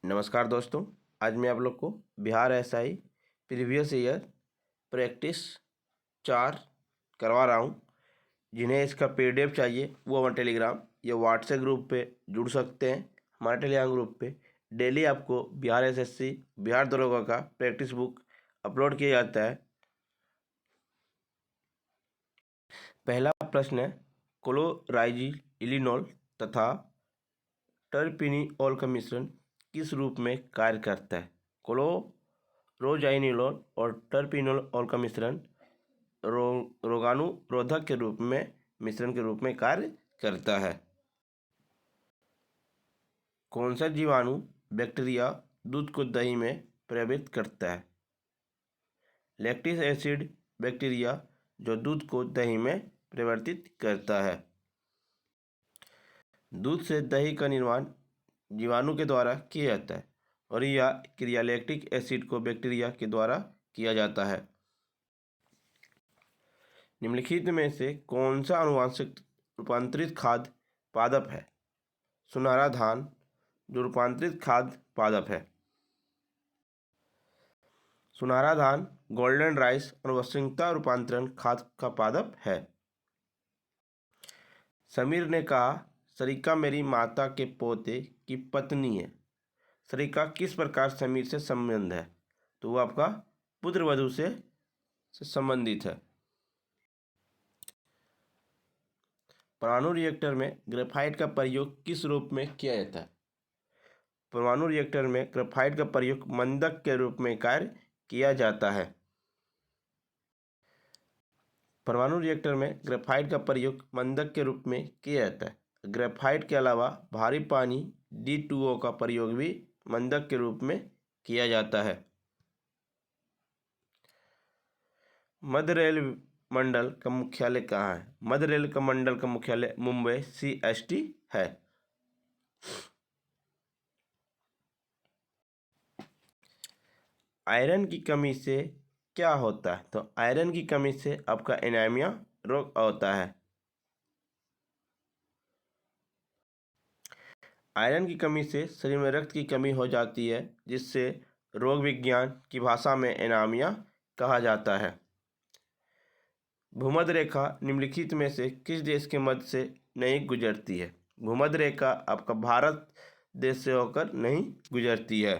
नमस्कार दोस्तों, आज मैं आप लोग को Bihar SI previous year practice 4 करवा रहा हूँ। जिन्हें इसका पीडीएफ चाहिए वो हमारे टेलीग्राम या व्हाट्सएप ग्रुप पे जुड़ सकते हैं। हमारे टेलीग्राम ग्रुप पे डेली आपको बिहार एसएससी बिहार दरोगा का प्रैक्टिस बुक अपलोड किया जाता है। पहला प्रश्न है, क्लोराइजिलिनॉल तथा टर्पिनिओल का मिश्रण किस रूप में कार्य करता है? क्लोरोजाइनिलॉल और टर्पिनिओल का मिश्रण रोगाणुरोधक के रूप में मिश्रण के रूप में कार्य करता है। कौन सा जीवाणु बैक्टीरिया दूध को दही में प्रभावित करता है? लैक्टिक एसिड बैक्टीरिया जो दूध को दही में परिवर्तित करता है। दूध से दही का निर्माण जीवाणु के द्वारा किया जाता है और यह क्रिया लैक्टिक एसिड को बैक्टीरिया के द्वारा किया जाता है। निम्नलिखित में से कौन सा आनुवांशिक रूपांतरित खाद्य पादप है? सुनहरा धान जो रूपांतरित खाद्य पादप है। सुनहरा धान गोल्डन राइस आनुवंशिकता रूपांतरण खाद्य का पादप है। समीर ने कहा, सरिका मेरी माता के पोते की पत्नी है। सरिका किस प्रकार समीर से संबंध है? तो वो आपका पुत्र वधू से संबंधित है। परमाणु रिएक्टर में ग्रेफाइट का प्रयोग किस रूप में किया जाता है? परमाणु रिएक्टर में ग्रेफाइट का प्रयोग मंदक के रूप में कार्य किया जाता है। परमाणु रिएक्टर में ग्रेफाइट का प्रयोग मंदक के रूप में किया जाता है। ग्रेफाइट के अलावा भारी पानी D2O का प्रयोग भी मंदक के रूप में किया जाता है। मध्य रेल मंडल का मुख्यालय कहाँ है? मध्य रेल का मंडल का मुख्यालय मुंबई CST है। आयरन की कमी से क्या होता है? तो आयरन की कमी से आपका एनीमिया रोग होता है। आयरन की कमी से शरीर में रक्त की कमी हो जाती है, जिससे रोग विज्ञान की भाषा में एनीमिया कहा जाता है। भूमध्य रेखा निम्नलिखित में से किस देश के मध्य से नहीं गुजरती है? भूमध्य रेखा आपका भारत देश से होकर नहीं गुजरती है।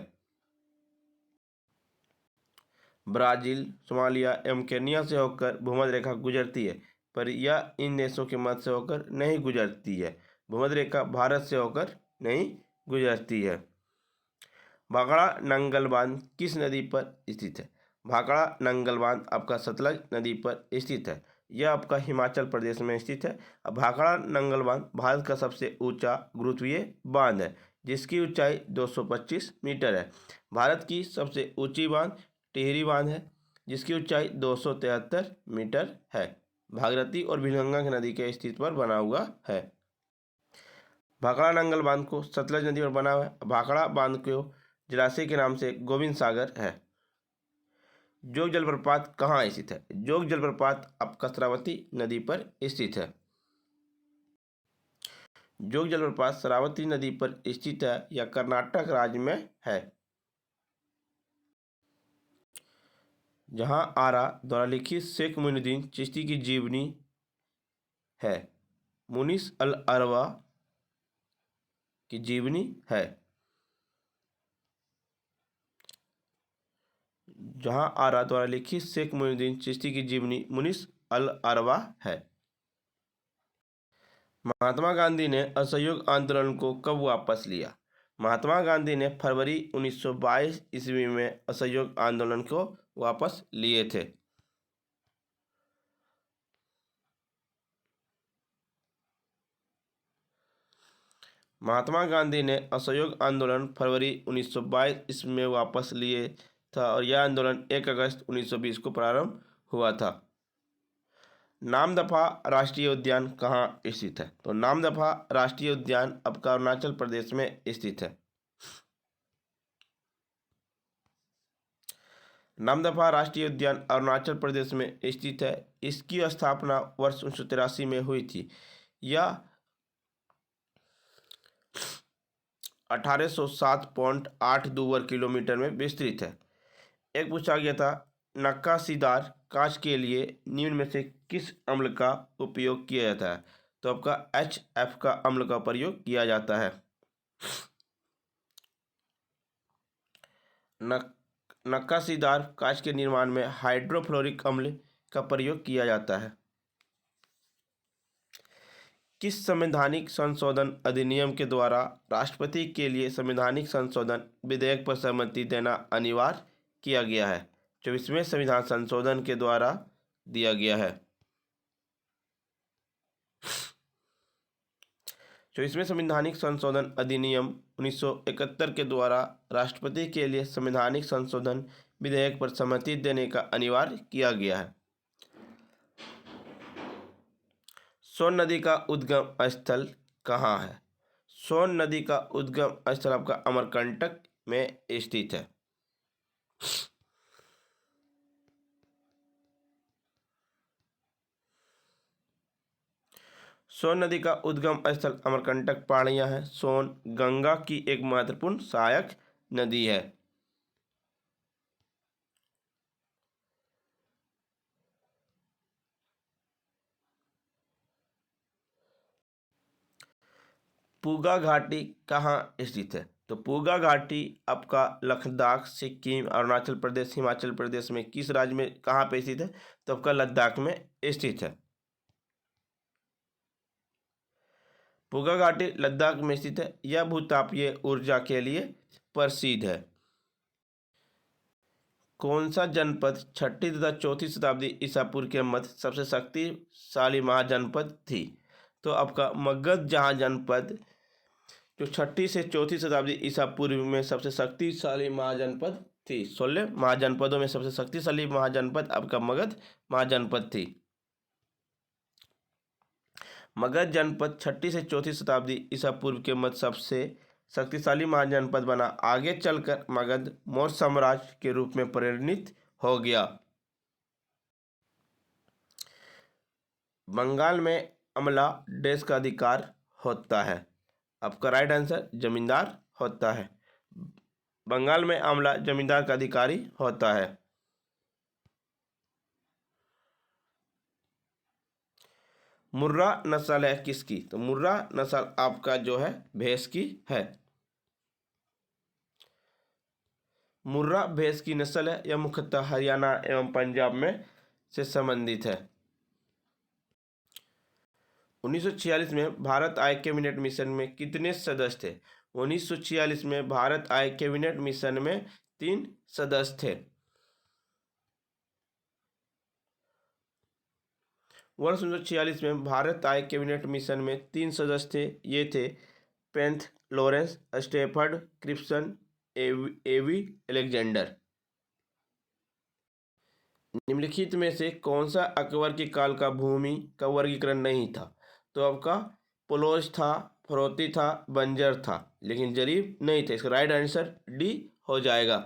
ब्राजील, सोमालिया एवं केन्या से होकर भूमध्य रेखा गुजरती है, पर यह इन देशों के मध्य से होकर नहीं गुजरती है। भूमध्य रेखा भारत से होकर नहीं गुजरती है। भाखड़ा नंगल बांध किस नदी पर स्थित है? भाखड़ा नंगल बांध आपका सतलज नदी पर स्थित है। यह आपका हिमाचल प्रदेश में स्थित है। अब भाखड़ा नंगल बांध भारत का सबसे ऊंचा गुरुत्वीय बांध है, जिसकी ऊंचाई 225 मीटर है। भारत की सबसे ऊंची बांध टिहरी बांध है, जिसकी ऊंचाई 273 मीटर है। भागीरथी और भिलगंगा की नदी के स्थित पर बना हुआ है। भाखड़ा नंगल बांध को सतलज नदी पर बना हुआ है। भाखड़ा बांध को जलाशय के नाम से गोविंद सागर है। जोग जलप्रपात कहाँ स्थित है? जोग जलप्रपात आपका शरावती नदी पर स्थित है। जोग जलप्रपात शरावती नदी पर स्थित है। यह कर्नाटक राज्य में है। जहां आरा द्वारा लिखित शेख मोइनुद्दीन चिश्ती की जीवनी है। मुनिस अल अरवा की जीवनी है। जहां आरा द्वारा लिखित शेख मोइनुद्दीन चिश्ती की जीवनी मुनिस अल अरवा है। महात्मा गांधी ने असहयोग आंदोलन को कब वापस लिया? महात्मा गांधी ने फरवरी 1922 ईस्वी में असहयोग आंदोलन को वापस लिए थे। महात्मा गांधी ने असहयोग आंदोलन फरवरी 1922 ईस्वी में वापस लिए था और यह आंदोलन 1 अगस्त 1920 को प्रारंभ हुआ था। नामदफा राष्ट्रीय उद्यान कहाँ स्थित है? तो नामदफा राष्ट्रीय उद्यान आपका अरुणाचल प्रदेश में स्थित है। नामदफा राष्ट्रीय उद्यान अरुणाचल प्रदेश में स्थित है। इसकी स्थापना वर्ष 1983 में हुई थी। यह 1807.82 वर्ग किलोमीटर में विस्तृत है। एक पूछा गया था, नक्काशीदार कांच के लिए निम्न में से किस अम्ल का उपयोग किया जाता है? तो आपका HF का अम्ल का प्रयोग किया जाता है। नक्काशीदार कांच के निर्माण में हाइड्रोफ्लोरिक अम्ल का प्रयोग किया जाता है। किस संवैधानिक संशोधन अधिनियम के द्वारा राष्ट्रपति के लिए संवैधानिक संशोधन विधेयक पर सहमति देना अनिवार्य किया गया है? 24वें संविधान संशोधन के द्वारा दिया गया है। 24वें संवैधानिक संशोधन अधिनियम 1971 के द्वारा राष्ट्रपति के लिए संवैधानिक संशोधन विधेयक पर सहमति देने का अनिवार्य किया गया है। सोन नदी का उद्गम स्थल कहाँ है? सोन नदी का उद्गम स्थल आपका अमरकंटक में स्थित है। सोन नदी का उद्गम स्थल अमरकंटक पहाड़ियाँ हैं। सोन गंगा की एक महत्वपूर्ण सहायक नदी है। पूगा घाटी कहाँ स्थित है? तो पूगा घाटी आपका लद्दाख, सिक्किम, अरुणाचल प्रदेश, हिमाचल प्रदेश में किस राज्य में कहाँ पे स्थित है? तो आपका लद्दाख में स्थित है। पूगा घाटी लद्दाख में स्थित है। यह भूतापीय ऊर्जा के लिए प्रसिद्ध है। कौन सा जनपद 6ठी तथा 4थी शताब्दी ईसा पूर्व के मध्य सबसे शक्तिशाली महाजनपद थी? तो आपका मगध जहाँ जनपद जो 6ठी से 4थी शताब्दी ईसा पूर्व में सबसे शक्तिशाली महाजनपद थी। 16 महाजनपदों में सबसे शक्तिशाली महाजनपद आपका मगध महाजनपद थी। मगध जनपद 6ठी से 4थी शताब्दी ईसा पूर्व के मध्य सबसे शक्तिशाली महाजनपद बना। आगे चलकर मगध मौर्य साम्राज्य के रूप में परिणत हो गया। बंगाल में अमला देश का अधिकार होता है? आपका राइट आंसर जमींदार होता है। बंगाल में अमला जमींदार का अधिकारी होता है। मुर्रा नस्ल है किसकी? तो मुर्रा नस्ल आपका जो है भैंस की है। मुर्रा भैंस की नस्ल है। यह मुख्यतः हरियाणा एवं पंजाब में से संबंधित है। 1946 में भारत आय कैबिनेट मिशन में कितने सदस्य थे? 1946 में भारत आय कैबिनेट मिशन में 3 सदस्य थे। वर्ष 1946 में भारत आय कैबिनेट मिशन में 3 सदस्य थे। ये थे पेंथ लॉरेंस, स्टेफर्ड क्रिप्सन, एवी अलेक्जेंडर। निम्नलिखित में से कौन सा अकबर के काल का भूमि का वर्गीकरण नहीं था? तो आपका पोलोज था, फरोती था, बंजर था, लेकिन जरीब नहीं था। इसका राइट आंसर डी हो जाएगा।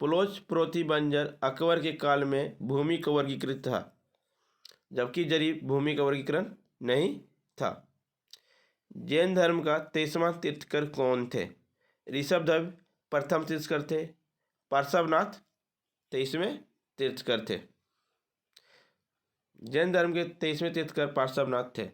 पोलोज, फरोती, बंजर अकबर के काल में भूमि का वर्गीकृत था, जबकि जरीब भूमि का वर्गीकरण नहीं था। जैन धर्म का 23वां तीर्थंकर कौन थे? ऋषभदेव प्रथम तीर्थंकर थे। पार्श्वनाथ 23वें तीर्थंकर थे। जैन धर्म के 23वें तीर्थंकर पार्श्वनाथ थे।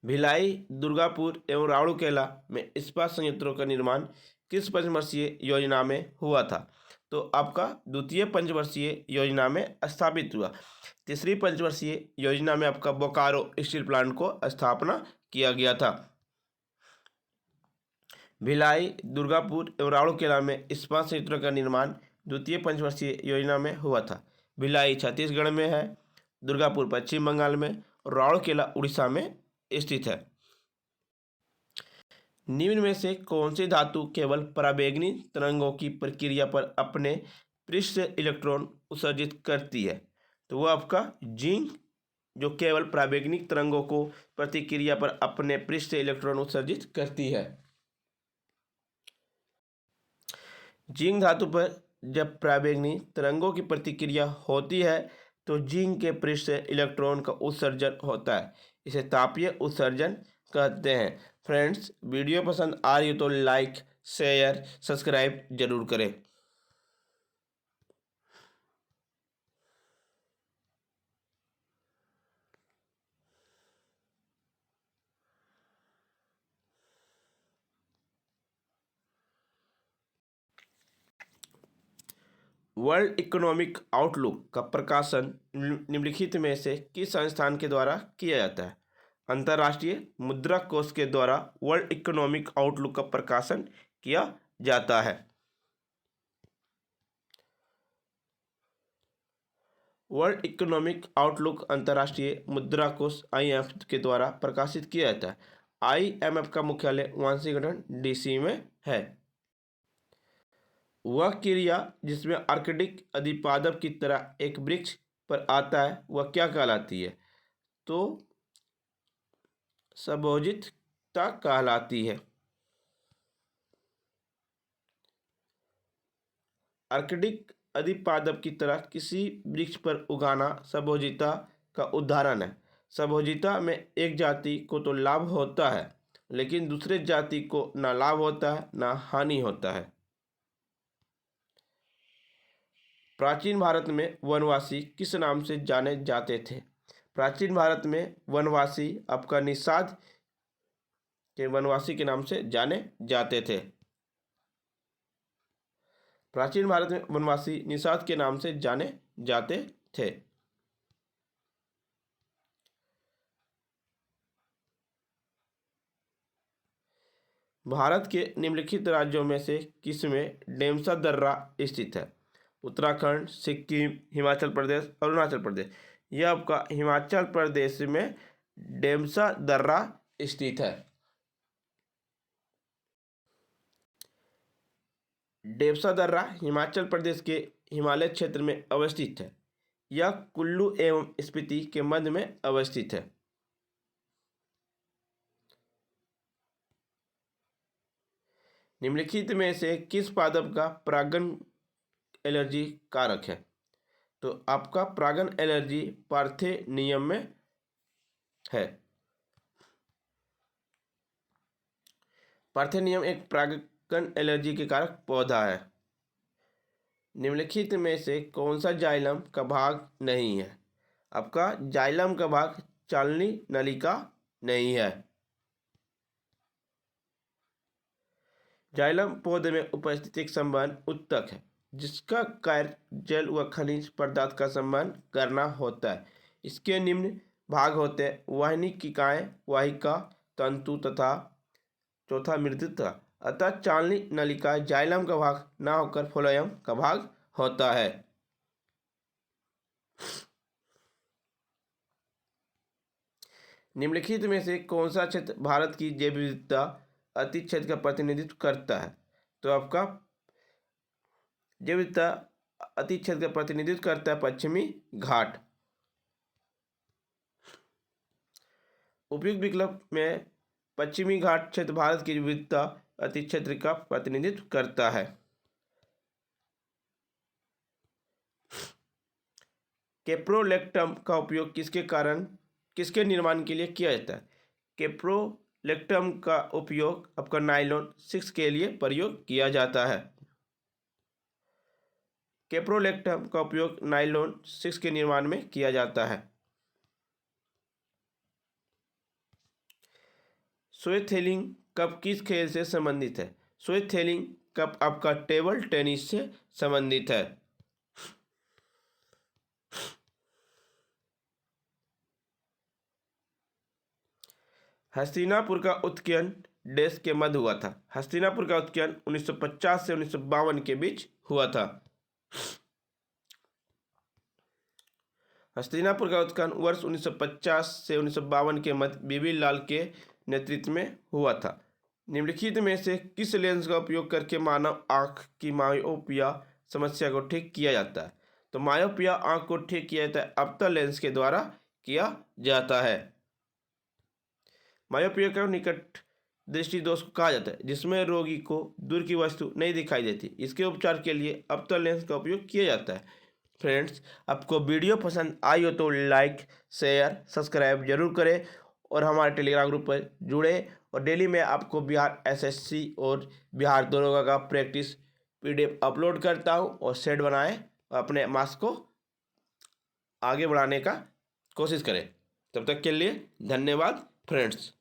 भिलाई, दुर्गापुर एवं राउरकेला में इस्पात संयंत्रों का निर्माण किस पंचवर्षीय योजना में हुआ था? तो आपका द्वितीय पंचवर्षीय योजना में स्थापित हुआ। तीसरी पंचवर्षीय योजना में आपका बोकारो स्टील प्लांट को स्थापना किया गया था। भिलाई, दुर्गापुर एवं राउरकेला में इस्पात संयंत्रों का निर्माण द्वितीय पंचवर्षीय योजना में हुआ था। भिलाई छत्तीसगढ़ में है, दुर्गापुर पश्चिम बंगाल में और राउरकेला उड़ीसा में स्थित है। निम्न में से कौन सी धातु केवल पराबैंगनी तरंगों की प्रक्रिया पर अपने पृष्ठ से इलेक्ट्रॉन उत्सर्जित करती है? तो वह आपका जिंक, जो केवल पराबैंगनी तरंगों को प्रतिक्रिया पर अपने पृष्ठ से इलेक्ट्रॉन उत्सर्जित करती है। जिंक धातु पर जब पराबैंगनी तरंगों की प्रतिक्रिया होती है तो जिंक के पृष्ठ से इलेक्ट्रॉन का उत्सर्जन होता है। इसे तापीय उत्सर्जन कहते हैं। फ्रेंड्स, वीडियो पसंद आ रही हो तो लाइक, शेयर, सब्सक्राइब जरूर करें। वर्ल्ड इकोनॉमिक आउटलुक का प्रकाशन निम्नलिखित में से किस संस्थान के द्वारा किया जाता है? अंतर्राष्ट्रीय मुद्रा कोष के द्वारा वर्ल्ड इकोनॉमिक आउटलुक का प्रकाशन किया जाता है। वर्ल्ड इकोनॉमिक आउटलुक अंतर्राष्ट्रीय मुद्रा कोष IMF के द्वारा प्रकाशित किया जाता है। IMF का मुख्यालय वाशिंगटन DC में है। वह क्रिया जिसमें आर्कटिक अधिपादप की तरह एक वृक्ष पर आता है वह क्या कहलाती है? तो संभोजितता कहलाती है। आर्कटिक अधिपादप की तरह किसी वृक्ष पर उगाना संभोजिता का उदाहरण है। संभोजिता में एक जाति को तो लाभ होता है लेकिन दूसरे जाति को ना लाभ होता है ना हानि होता है। प्राचीन भारत में वनवासी किस नाम से जाने जाते थे? प्राचीन भारत में वनवासी आपका निषाद के वनवासी के नाम से जाने जाते थे। प्राचीन भारत में वनवासी निषाद के नाम से जाने जाते थे। भारत के निम्नलिखित राज्यों में से किसमें डेमसा दर्रा स्थित है? उत्तराखंड, सिक्किम, हिमाचल प्रदेश, अरुणाचल प्रदेश। यह आपका हिमाचल प्रदेश में डेमसा दर्रा स्थित है। डेमसा दर्रा हिमाचल प्रदेश के हिमालय क्षेत्र में अवस्थित है। यह कुल्लू एवं स्पीति के मध्य में अवस्थित है। निम्नलिखित में से किस पादप का परागण एलर्जी कारक है? तो आपका परागण एलर्जी पार्थेनियम में है। पार्थेनियम एक परागण एलर्जी के कारक पौधा है। निम्नलिखित में से कौन सा जाइलम का भाग नहीं है? आपका जाइलम का भाग चालनी नलिका नहीं है। जाइलम पौधे में उपस्थित एक संबंध उत्तक है जिसका कार्य जल व खनिज पदार्थ का संबंध करना होता है। इसके निम्न भाग होते हैं वाहिनिकाएं, वाहिका, तंतु तथा चौथा मृदुता। अतः चालनी नलिका जाइलम का भाग न होकर फ्लोएम का भाग होता है। निम्नलिखित में से कौन सा क्षेत्र भारत की जैव विविधता अति क्षेत्र का प्रतिनिधित्व करता है? तो आपका जैव विविधता अति क्षेत्र का प्रतिनिधित्व करता है पश्चिमी घाट। उपयुक्त विकल्प में पश्चिमी घाट क्षेत्र भारत की विविधता अति क्षेत्र का प्रतिनिधित्व करता है। कैप्रोलेक्टम का उपयोग किसके निर्माण के लिए किया जाता है? कैप्रोलेक्टम का उपयोग आपका नायलॉन 6 के लिए प्रयोग किया जाता है। कैप्रोलेक्टम का उपयोग नायलॉन 6 के निर्माण में किया जाता है। स्वेथेलिंग कप किस खेल से संबंधित है? स्वेथेलिंग कप आपका टेबल टेनिस से संबंधित है। हस्तिनापुर का उत्खनन देश के मध्य हुआ था। हस्तिनापुर का उत्खनन 1950 से 1952 के बीच हुआ था। हस्तिनापुर का उत्खनन वर्ष 1950 से 1952 के मध्य बीबी लाल के नेतृत्व में हुआ था। निम्नलिखित में से किस लेंस का उपयोग करके मानव आंख की मायोपिया समस्या को ठीक किया जाता है? तो मायोपिया आंख को ठीक किया जाता है अप्ता लेंस के द्वारा किया जाता है। मायोपिया का निकट दृष्टि दोष को कहा जाता है, जिसमें रोगी को दूर की वस्तु नहीं दिखाई देती। इसके उपचार के लिए अवतल लेंस का उपयोग किया जाता है। फ्रेंड्स, आपको वीडियो पसंद आई हो तो लाइक, शेयर, सब्सक्राइब जरूर करें और हमारे टेलीग्राम ग्रुप पर जुड़े। और डेली मैं आपको बिहार एसएससी और बिहार दरोगा का प्रैक्टिस पीडीएफ अपलोड करता हूं और सेट बनाएं और अपने मार्क्स को आगे बढ़ाने का कोशिश करें। तब तक के लिए धन्यवाद फ्रेंड्स।